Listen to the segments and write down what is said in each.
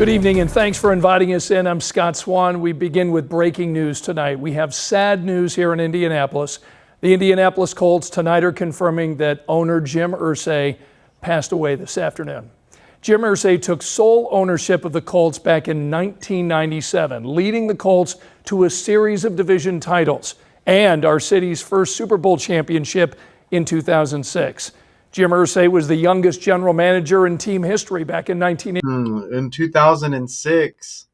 Good evening, and thanks for inviting us in. I'm Scott Swan. We begin with breaking news tonight. We have sad news here in Indianapolis. The Indianapolis Colts tonight are confirming that owner Jim Irsay passed away this afternoon. Jim Irsay took sole ownership of the Colts back in 1997, leading the Colts to a series of division titles and our city's first Super Bowl championship in 2006. Jim Irsay was the youngest general manager in team history back in 1980. In 2006,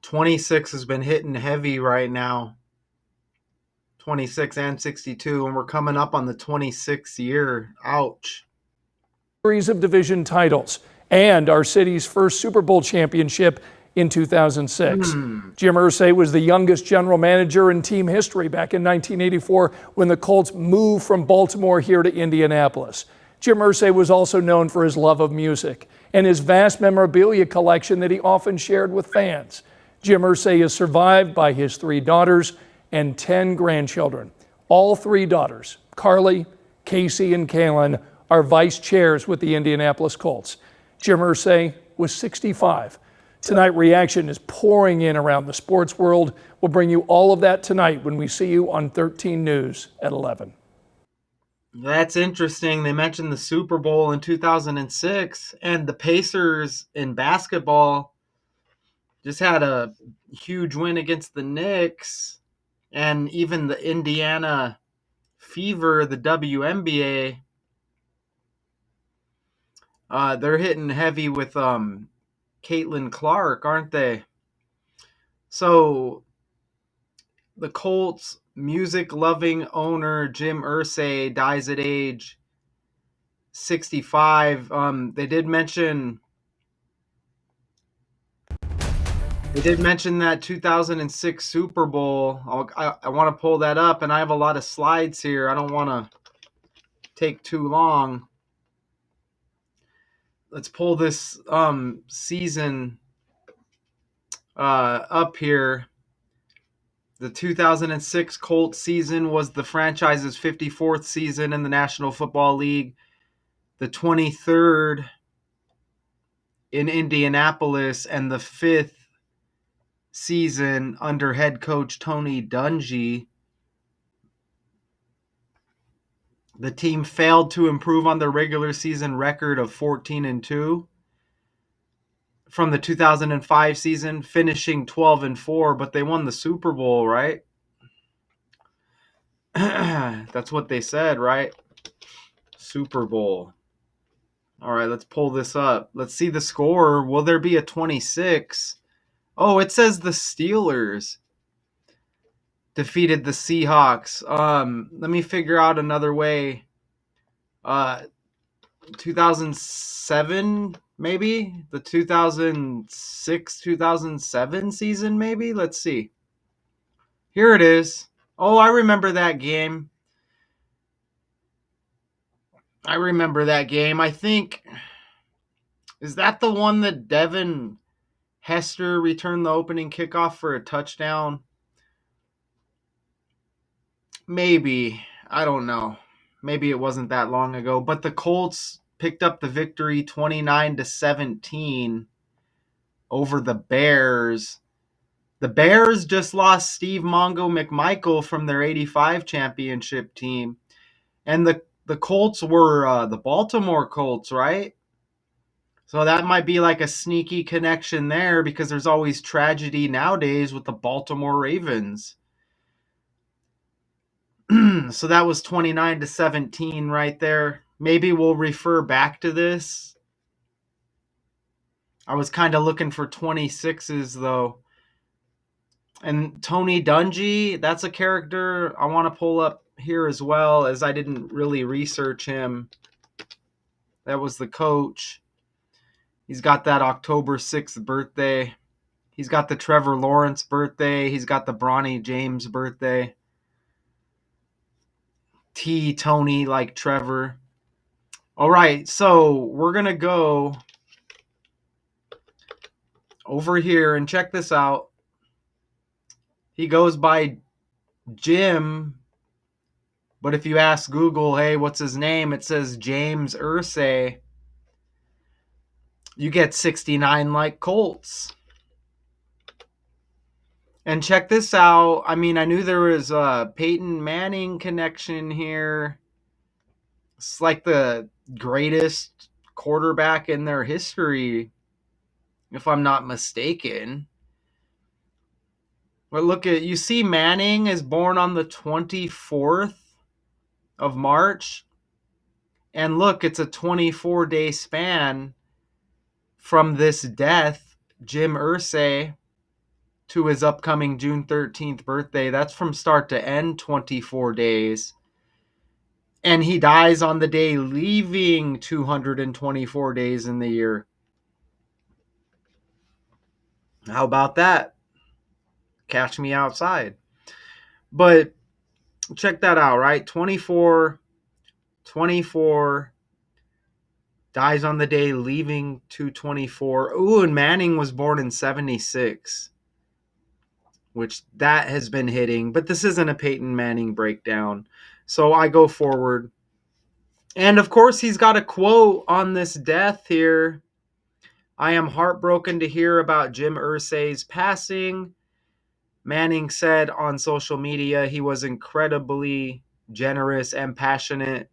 26 has been hitting heavy right now. 26 and 62, and we're coming up on the 26th year. Ouch. Series of division titles and our city's first Super Bowl championship in 2006. Jim Irsay was the youngest general manager in team history back in 1984 when the Colts moved from Baltimore here to Indianapolis. Jim Irsay was also known for his love of music and his vast memorabilia collection that he often shared with fans. Jim Irsay is survived by his 3 daughters and 10 grandchildren. All 3 daughters, Carly, Casey, and Kaylin, are vice chairs with the Indianapolis Colts. Jim Irsay was 65. Tonight, reaction is pouring in around the sports world. We'll bring you all of that tonight when we see you on 13 News at 11. That's interesting. They mentioned the Super Bowl in 2006, and the Pacers in basketball just had a huge win against the Knicks, and even the Indiana Fever, the WNBA, they're hitting heavy with Caitlin Clark, aren't they? So the Colts music-loving owner Jim Irsay dies at age 65. They did mention that 2006 Super Bowl. I want to pull that up, and I have a lot of slides here. I don't want to take too long. Let's pull this season up here. The 2006 Colts season was the franchise's 54th season in the National Football League, the 23rd in Indianapolis, and the 5th season under head coach Tony Dungy. The team failed to improve on their regular season record of 14-2 from the 2005 season, finishing 12-4, but they won the Super Bowl, right? That's what they said, right? Super Bowl. All right, let's pull this up. Let's see the score. Will there be a 26? Oh, it says the Steelers defeated the Seahawks. Let me figure out another way. 2007, maybe? The 2006-2007 season, maybe? Let's see. Here it is. Oh, I remember that game. I think, is that the one that Devin Hester returned the opening kickoff for a touchdown? Maybe. I don't know. Maybe it wasn't that long ago. But the Colts picked up the victory 29-17 over the Bears. The Bears just lost Steve Mongo McMichael from their 85 championship team. And the Colts were the Baltimore Colts, right? So that might be like a sneaky connection there, because there's always tragedy nowadays with the Baltimore Ravens. So that was 29-17 right there. Maybe we'll refer back to this. I was kind of looking for 26s though. And Tony Dungy, that's a character I want to pull up here as well, as I didn't really research him. That was the coach. He's got that October 6th birthday. He's got the Trevor Lawrence birthday. He's got the Bronny James birthday. T Tony like Trevor. All right, so we're going to go over here and check this out. He goes by Jim, but if you ask Google, hey, what's his name? It says James Irsay. You get 69 like Colts. And check this out. I mean, I knew there was a Peyton Manning connection here. It's like the greatest quarterback in their history, if I'm not mistaken. But look at, you see Manning is born on the 24th of March. And look, it's a 24-day span from this death, Jim Irsay, to his upcoming June 13th birthday. That's from start to end, 24 days. And he dies on the day leaving 224 days in the year. How about that? Catch me outside. But check that out, right? 24, dies on the day leaving 224. Ooh, and Manning was born in 76, which that has been hitting. But this isn't a Peyton Manning breakdown. So I go forward. And of course, he's got a quote on this death here. I am heartbroken to hear about Jim Irsay's passing. Manning said on social media he was incredibly generous and passionate,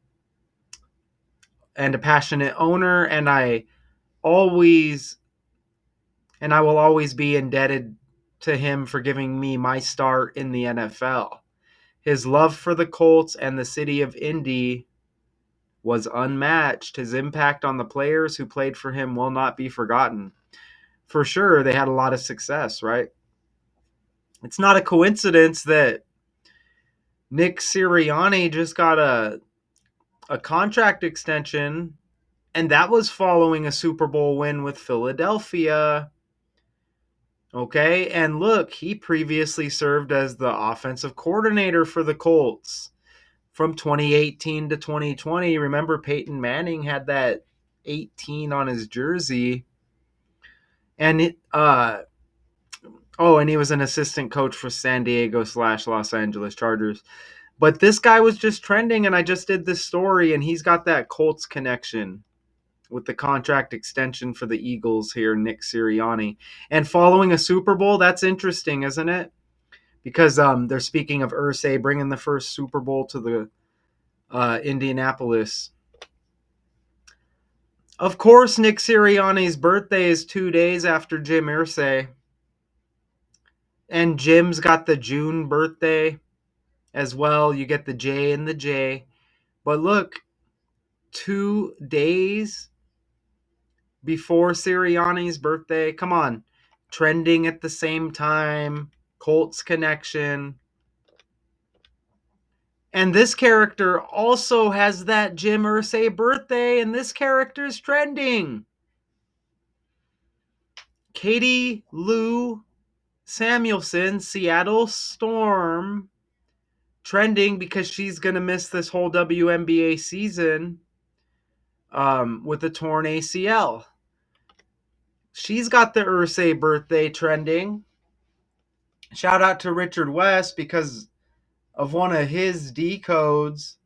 and a passionate owner, and I will always be indebted to him for giving me my start in the NFL. His love for the Colts and the city of Indy was unmatched. His impact on the players who played for him will not be forgotten. For sure, they had a lot of success, right? It's not a coincidence that Nick Sirianni just got a contract extension, and that was following a Super Bowl win with Philadelphia. Okay, and look, he previously served as the offensive coordinator for the Colts from 2018 to 2020. Remember, Peyton Manning had that 18 on his jersey. And and he was an assistant coach for San Diego / Los Angeles Chargers. But this guy was just trending, and I just did this story, and he's got that Colts connection with the contract extension for the Eagles here, Nick Sirianni. And following a Super Bowl, that's interesting, isn't it? Because they're speaking of Irsay bringing the first Super Bowl to the Indianapolis. Of course, Nick Sirianni's birthday is 2 days after Jim Irsay. And Jim's got the June birthday as well. You get the J and the J. But look, 2 days before Sirianni's birthday. Come on. Trending at the same time. Colts connection. And this character also has that Jim Irsay birthday, and this character is trending. Katie Lou Samuelson, Seattle Storm, trending because she's going to miss this whole WNBA season with a torn ACL. She's got the Irsay birthday trending. Shout out to Richard West because of one of his decodes.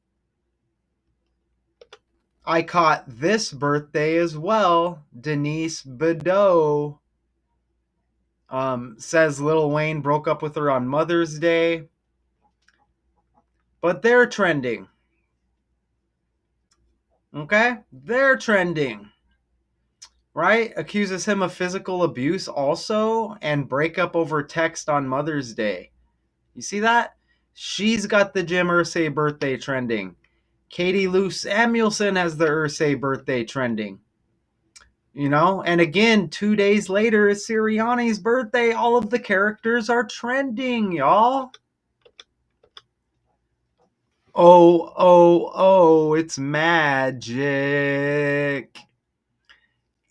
I caught this birthday as well. Denise Bedeau says Lil Wayne broke up with her on Mother's Day. But they're trending. Okay? They're trending. Right? Accuses him of physical abuse also, and breakup over text on Mother's Day. You see that? She's got the Jim Irsay birthday trending. Katie Lou Samuelson has the Irsay birthday trending. You know? And again, 2 days later is Sirianni's birthday. All of the characters are trending, y'all. Oh, it's magic.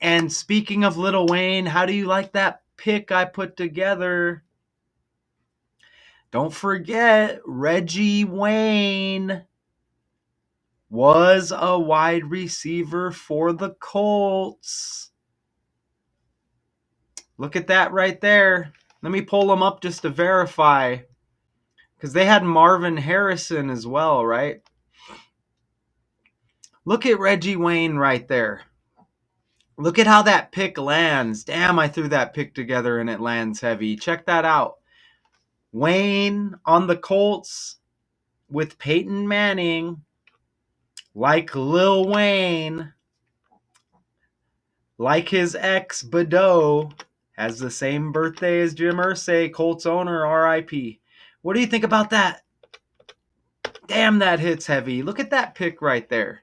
And speaking of Lil Wayne, how do you like that pick I put together? Don't forget, Reggie Wayne was a wide receiver for the Colts. Look at that right there. Let me pull them up just to verify. Because they had Marvin Harrison as well, right? Look at Reggie Wayne right there. Look at how that pick lands. Damn, I threw that pick together and it lands heavy. Check that out. Wayne on the Colts with Peyton Manning, like Lil Wayne, like his ex Badeau, has the same birthday as Jim Irsay, Colts owner, RIP. What do you think about that? Damn, that hits heavy. Look at that pick right there.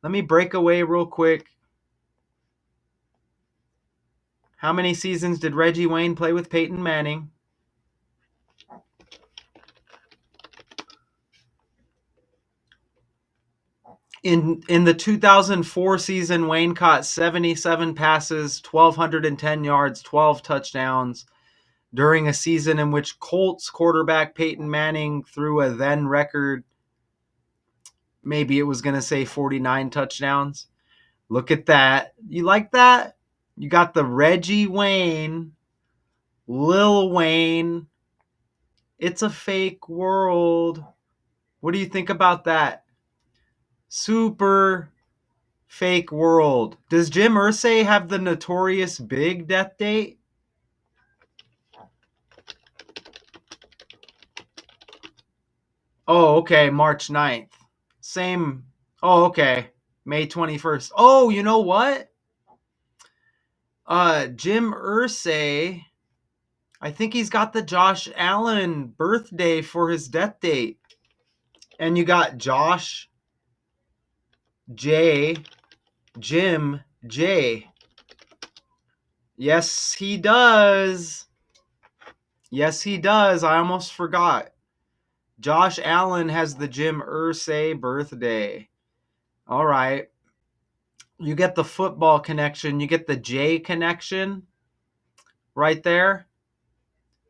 Let me break away real quick. How many seasons did Reggie Wayne play with Peyton Manning? In the 2004 season, Wayne caught 77 passes, 1,210 yards, 12 touchdowns during a season in which Colts quarterback Peyton Manning threw a then record, maybe it was going to say 49 touchdowns. Look at that. You like that? You got the Reggie Wayne, Lil Wayne. It's a fake world. What do you think about that? Super fake world. Does Jim Irsay have the notorious big death date? Oh, okay, March 9th. Same. Oh, okay. May 21st. Oh, you know what? Jim Irsay, I think he's got the Josh Allen birthday for his death date. And you got Josh J, Jim J. Yes, he does. Yes, he does. I almost forgot. Josh Allen has the Jim Irsay birthday. All right. You get the football connection. You get the J connection right there.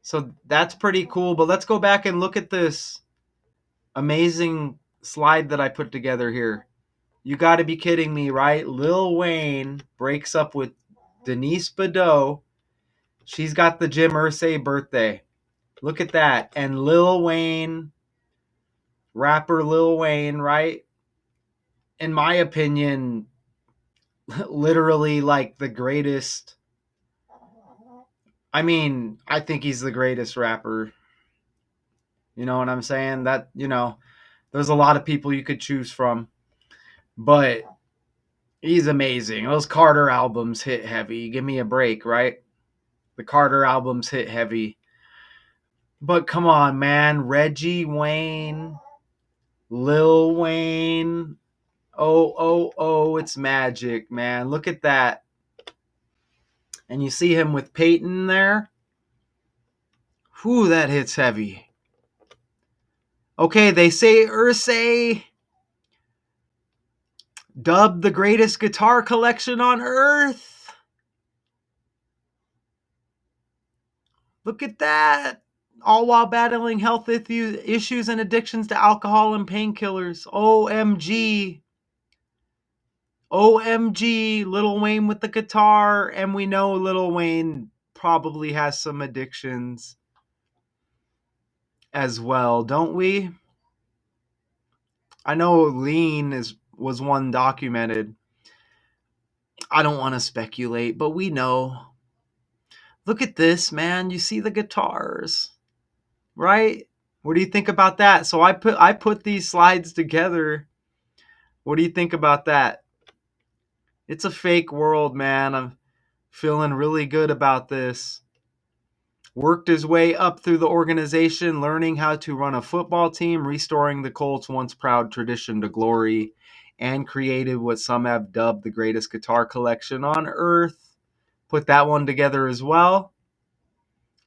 So that's pretty cool. But let's go back and look at this amazing slide that I put together here. You got to be kidding me, right? Lil Wayne breaks up with Denise Badeau. She's got the Jim Irsay birthday. Look at that. And Lil Wayne, rapper Lil Wayne, right? In my opinion, literally like the greatest. I mean, I think he's the greatest rapper. You know what I'm saying? That, there's a lot of people you could choose from, but he's amazing. Those Carter albums hit heavy. Give me a break, right? The Carter albums hit heavy. But come on, man. Reggie Wayne, Lil Wayne. Oh, oh, oh, it's magic, man. Look at that. And you see him with Peyton there. Whew, that hits heavy. Okay, they say Irsay dubbed the greatest guitar collection on earth. Look at that. All while battling health issues and addictions to alcohol and painkillers. OMG. OMG. Lil Wayne with the guitar. And we know Lil Wayne probably has some addictions as well, don't we? I know lean was one documented. I don't want to speculate, but we know. Look at this, man. You see the guitars, right? What do you think about that? So I put these slides together. What do you think about that? It's a fake world, man. I'm feeling really good about this. Worked his way up through the organization, learning how to run a football team, restoring the Colts' once proud tradition to glory, and created what some have dubbed the greatest guitar collection on earth. Put that one together as well.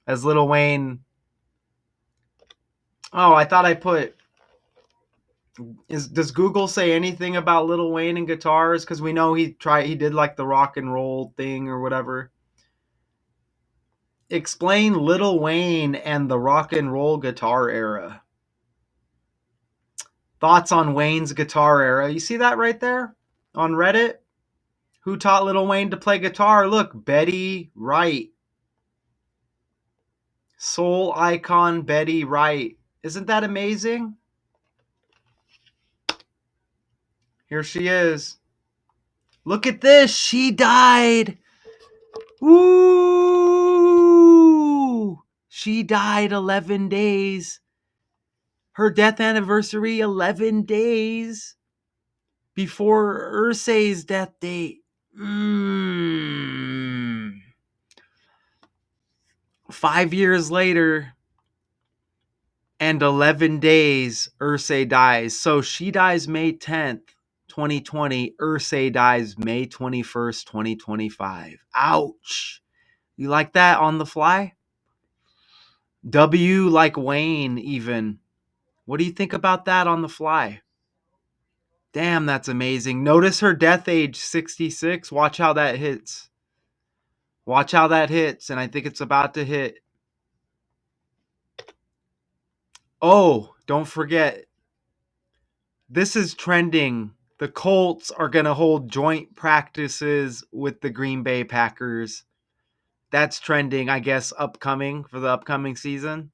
As Lil Wayne. Oh, I thought I put. Does Google say anything about Lil Wayne and guitars? Because we know he did like the rock and roll thing or whatever. Explain Lil Wayne and the rock and roll guitar era. Thoughts on Wayne's guitar era. You see that right there on Reddit? Who taught Lil Wayne to play guitar? Look, Betty Wright. Soul icon Betty Wright. Isn't that amazing? Here she is. Look at this. She died. Woo! She died 11 days. Her death anniversary 11 days before Irsay's death date. 5 years later and 11 days, Irsay dies. So she dies May 10th, 2020. Irsay dies May 21st, 2025. Ouch. You like that on the fly? W like Wayne, even. What do you think about that on the fly? Damn, that's amazing. Notice her death age, 66. Watch how that hits. Watch how that hits, and I think it's about to hit. Oh, don't forget, this is trending. The Colts are going to hold joint practices with the Green Bay Packers. That's trending, I guess, upcoming for the upcoming season.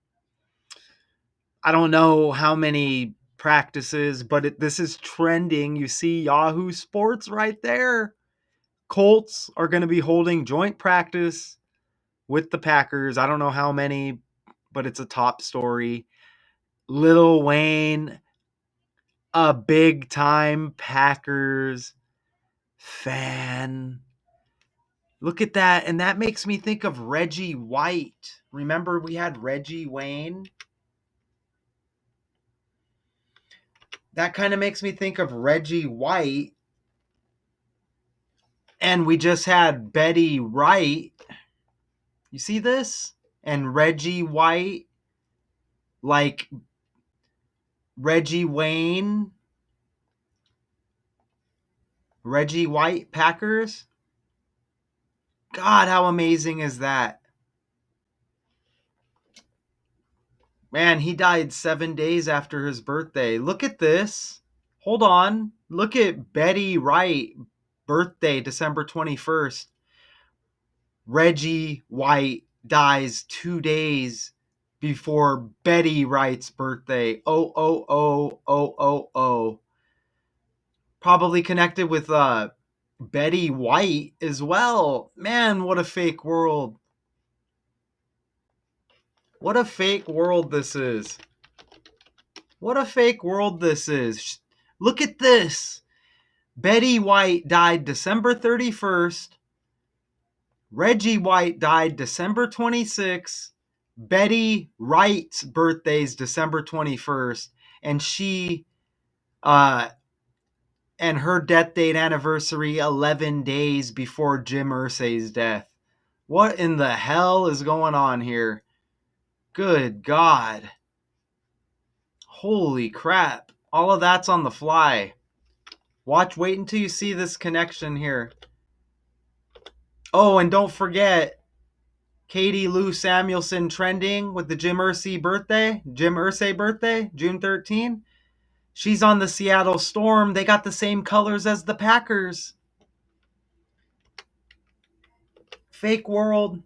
I don't know how many practices, but this is trending. You see Yahoo Sports right there. Colts are going to be holding joint practice with the Packers. I don't know how many, but it's a top story. Lil Wayne, a big time Packers fan. Look at that. And that makes me think of Reggie White. Remember, we had Reggie Wayne? That kind of makes me think of Reggie White. And we just had Betty Wright. You see this? And Reggie White, like Reggie Wayne, Reggie White Packers. God, how amazing is that? Man, he died 7 days after his birthday. Look at this. Hold on. Look at Betty Wright, birthday December 21st. Reggie White dies 2 days before Betty Wright's birthday. Oh, oh, oh, oh, oh, oh. Probably connected with Betty White as well. Man, what a fake world. What a fake world this is. What a fake world this is. Look at this. Betty White died December 31st. Reggie White died December 26th. Betty Wright's birthday is December 21st. And and her death date anniversary 11 days before Jim Irsay's death. What in the hell is going on here? Good God. Holy crap. All of that's on the fly. Wait until you see this connection here. Oh, and don't forget, Katie Lou Samuelson trending with the Jim Irsay birthday, June 13. She's on the Seattle Storm. They got the same colors as the Packers. Fake world.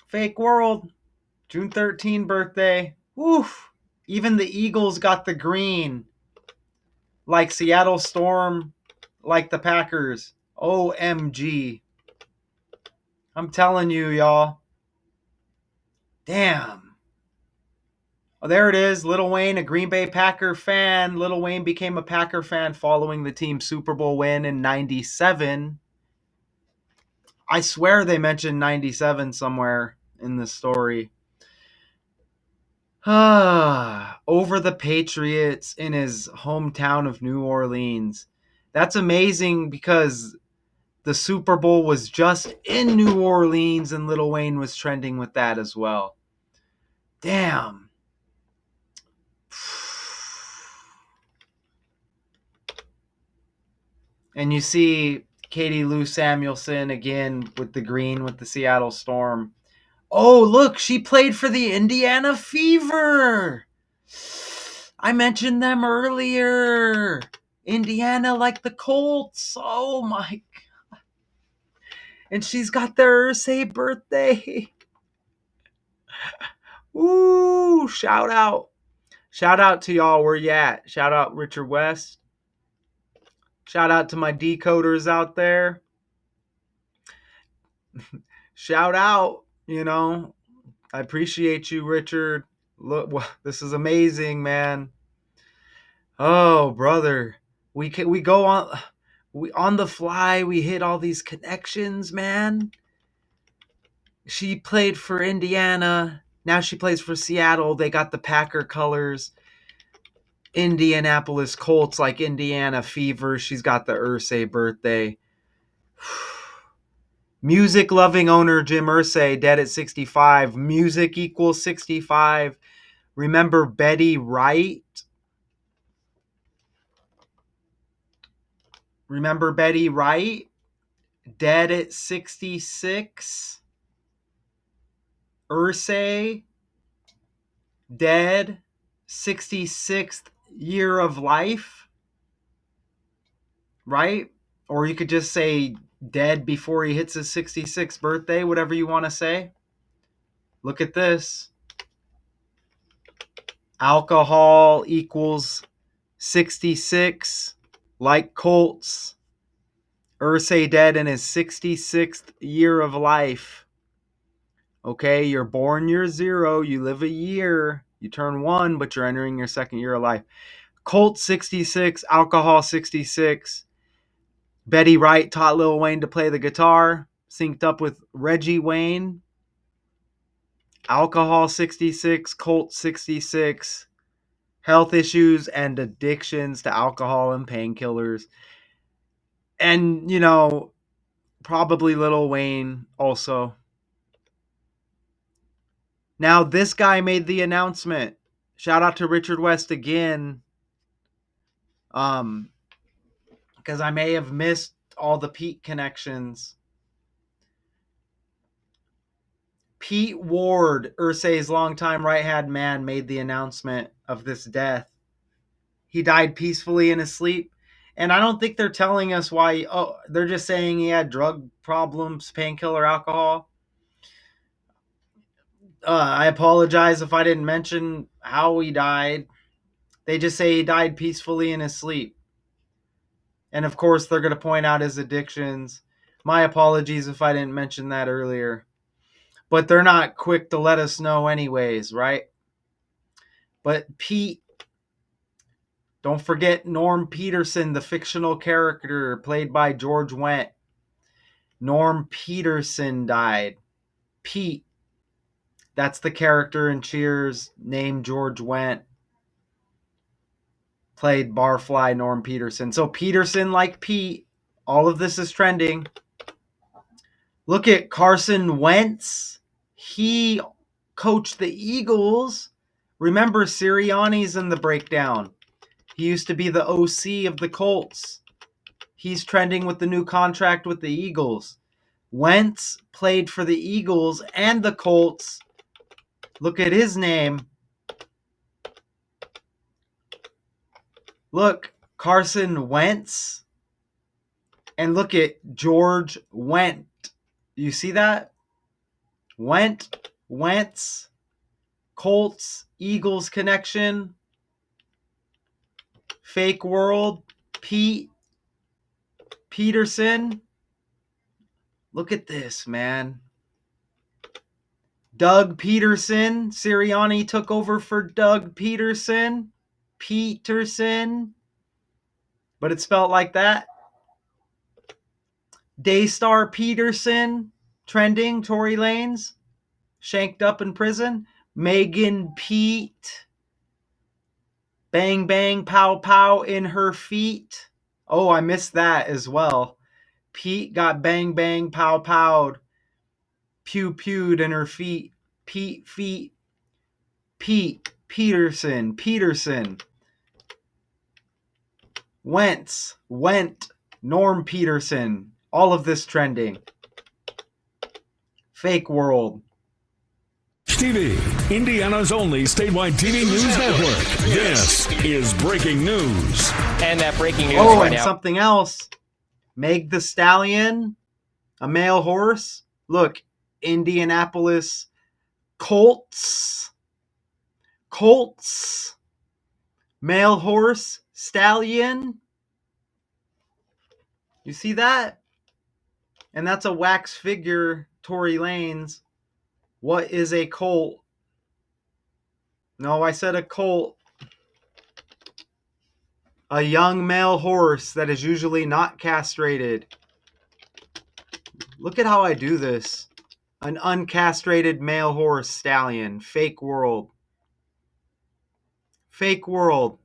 Fake world. June 13 birthday. Woof. Even the Eagles got the green. Like Seattle Storm, like the Packers. OMG. I'm telling you, y'all. Damn. Oh, there it is. Lil Wayne, a Green Bay Packer fan. Lil Wayne became a Packer fan following the team's Super Bowl win in 97. I swear they mentioned 97 somewhere in the story. Over the Patriots in his hometown of New Orleans. That's amazing because the Super Bowl was just in New Orleans and Lil Wayne was trending with that as well. Damn. And you see Katie Lou Samuelson again with the green with the Seattle Storm. Oh, look, she played for the Indiana Fever. I mentioned them earlier. Indiana like the Colts. Oh my God. And she's got the Irsay birthday. Ooh, shout out. Shout out to y'all where you at. Shout out Richard West. Shout out to my decoders out there. Shout out, I appreciate you, Richard. Look, this is amazing, man. Oh, brother. We go on the fly, we hit all these connections, man. She played for Indiana. Now she plays for Seattle. They got the Packer colors. Indianapolis Colts, like Indiana Fever. She's got the Irsay birthday. Music loving owner Jim Irsay, dead at 65. Music equals 65. Remember Betty Wright? Remember Betty Wright? Dead at 66. Irsay, dead, 66th year of life, right? Or you could just say dead before he hits his 66th birthday, whatever you want to say. Look at this. Alcohol equals 66, like Colts. Irsay dead in his 66th year of life. Okay, you're born year 0, you live a year, you turn 1, but you're entering your 2nd year of life. Colt 66, alcohol 66. Betty Wright taught Lil Wayne to play the guitar, synced up with Reggie Wayne. Alcohol 66, Colt 66. Health issues and addictions to alcohol and painkillers. And, probably Lil Wayne also. Now, this guy made the announcement. Shout out to Richard West again. Because I may have missed all the Pete connections. Pete Ward, Irsay's longtime right-hand man, made the announcement of this death. He died peacefully in his sleep. And I don't think they're telling us why. They're just saying he had drug problems, painkiller, alcohol. I apologize if I didn't mention how he died. They just say he died peacefully in his sleep. And of course, they're going to point out his addictions. My apologies if I didn't mention that earlier. But they're not quick to let us know anyways, right? But Pete, don't forget Norm Peterson, the fictional character played by George Wendt. Norm Peterson died. Pete, that's the character in Cheers named George Wendt. Played Barfly Norm Peterson. So Peterson like Pete. All of this is trending. Look at Carson Wentz. He coached the Eagles. Remember, Sirianni's in the breakdown. He used to be the OC of the Colts. He's trending with the new contract with the Eagles. Wentz played for the Eagles and the Colts. Look at his name. Look, Carson Wentz. And look at George Wendt. You see that? Wentz, Colts, Eagles connection. Fake world, Peterson. Look at this, man. Doug Peterson. Sirianni took over for Doug Peterson. But it's spelled like that. Daystar Peterson. Trending, Tory Lanez. Shanked up in prison. Megan Pete. Bang, bang, pow, pow in her feet. Oh, I missed that as well. Pete got bang, bang, pow, powed. Pew, pewed in her feet. Pete, feet. Pete, Peterson. Wentz, Wendt, Norm Peterson. All of this trending. Fake world. TV, Indiana's only statewide TV news network. This is breaking news. And that breaking news Oh, right and now. something else. Meg the Stallion, a male horse. Look, Indianapolis Colts. Male horse, stallion. You see that? And that's a wax figure, Tory Lanez. What is a colt? No, I said a colt. A young male horse that is usually not castrated. Look at how I do this. An uncastrated male horse stallion. Fake world. Fake world.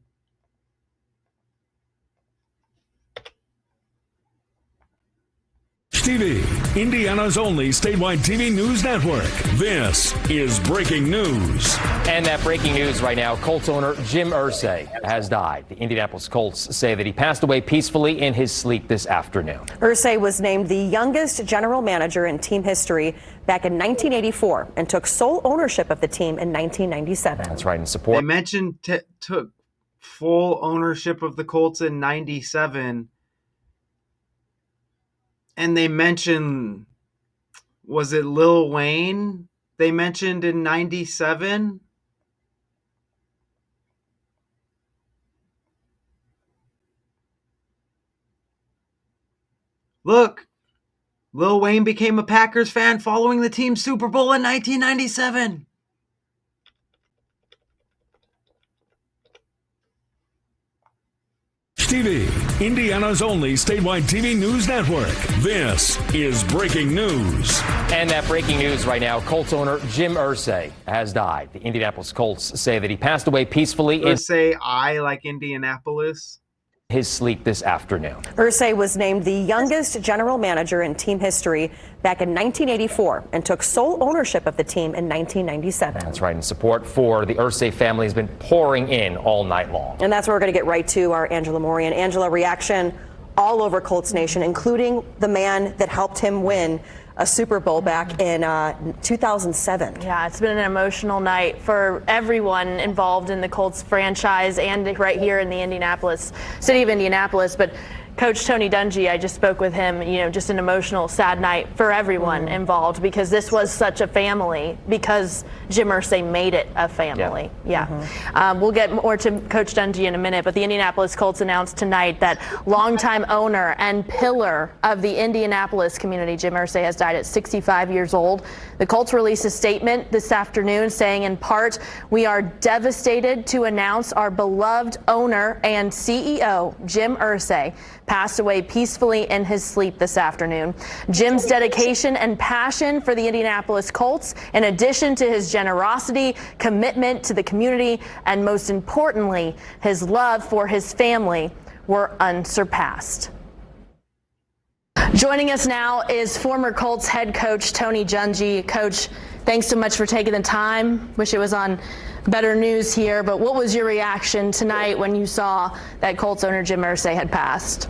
TV, Indiana's only statewide TV news network. This is breaking news. And that breaking news right now, Colts owner Jim Irsay has died. The Indianapolis Colts say that he passed away peacefully in his sleep this afternoon. Irsay was named the youngest general manager in team history back in 1984 and took sole ownership of the team in 1997. That's right, in support. They mentioned took full ownership of the Colts in 97. And they mentioned, was it Lil Wayne they mentioned in 97? Look, Lil Wayne became a Packers fan following the team's Super Bowl in 1997. TV, Indiana's only statewide TV news network. This is breaking news. And that breaking news right now, Colts owner Jim Irsay has died. The Indianapolis Colts say that he passed away peacefully in Say I like Indianapolis. his sleep this afternoon. Irsay was named the youngest general manager in team history back in 1984 and took sole ownership of the team in 1997. That's right, and support for the Irsay family has been pouring in all night long. And that's where we're going to get right to our Angela Morian. Angela, reaction all over Colts Nation, including the man that helped him win a Super Bowl back in 2007. Yeah, it's been an emotional night for everyone involved in the Colts franchise and right here in the city of Indianapolis. But Coach Tony Dungy, I just spoke with him, just an emotional, sad night for everyone involved because this was such a family because Jim Irsay made it a family. Yeah. We'll get more to Coach Dungy in a minute, but the Indianapolis Colts announced tonight that longtime owner and pillar of the Indianapolis community, Jim Irsay, has died at 65 years old. The Colts released a statement this afternoon saying, in part, we are devastated to announce our beloved owner and CEO, Jim Irsay, passed away peacefully in his sleep this afternoon. Jim's dedication and passion for the Indianapolis Colts, in addition to his generosity, commitment to the community, and most importantly, his love for his family, were unsurpassed. Joining us now is former Colts head coach Tony Dungy. Coach, thanks so much for taking the time. Wish it was on better news here, but what was your reaction tonight when you saw that Colts owner Jim Irsay had passed?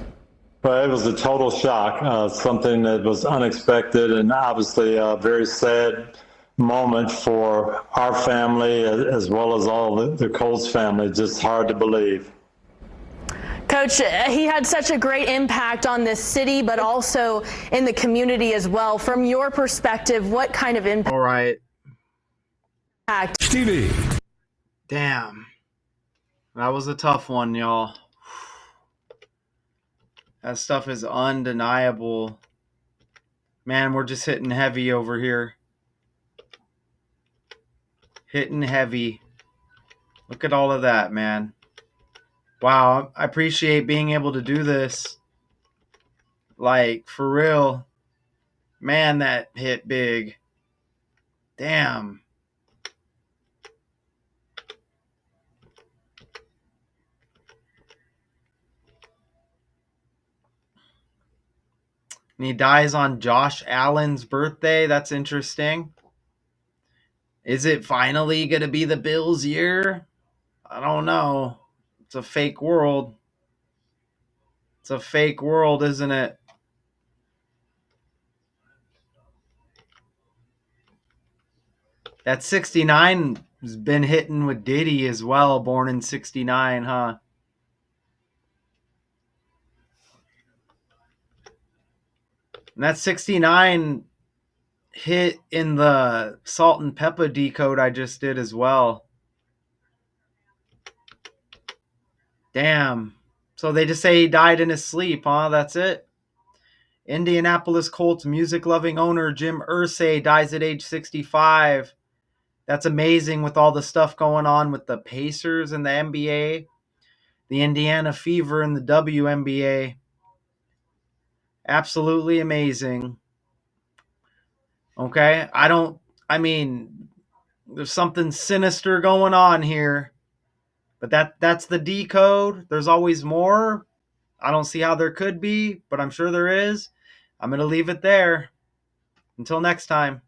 Well, it was a total shock, something that was unexpected and obviously a very sad moment for our family as well as all the Colts family. Just hard to believe. Coach, he had such a great impact on this city, but also in the community as well. From your perspective, what kind of impact? All right. TV. Damn. That was a tough one, y'all. That stuff is undeniable. Man, we're just hitting heavy over here. Hitting heavy. Look at all of that, man. Wow, I appreciate being able to do this. Like, for real. Man, that hit big. Damn. And he dies on Josh Allen's birthday. That's interesting. Is it finally going to be the Bills' year? I don't know. It's a fake world. It's a fake world, isn't it? That 69 has been hitting with Diddy as well, born in 69, huh? And that 69 hit in the salt and pepper decode I just did as well. Damn. So they just say he died in his sleep, huh? That's it? Indianapolis Colts music-loving owner Jim Irsay dies at age 65. That's amazing with all the stuff going on with the Pacers and the NBA, the Indiana Fever and the WNBA. Absolutely amazing. Okay? There's something sinister going on here. But that's the decode. There's always more. I don't see how there could be, but I'm sure there is. I'm going to leave it there. Until next time.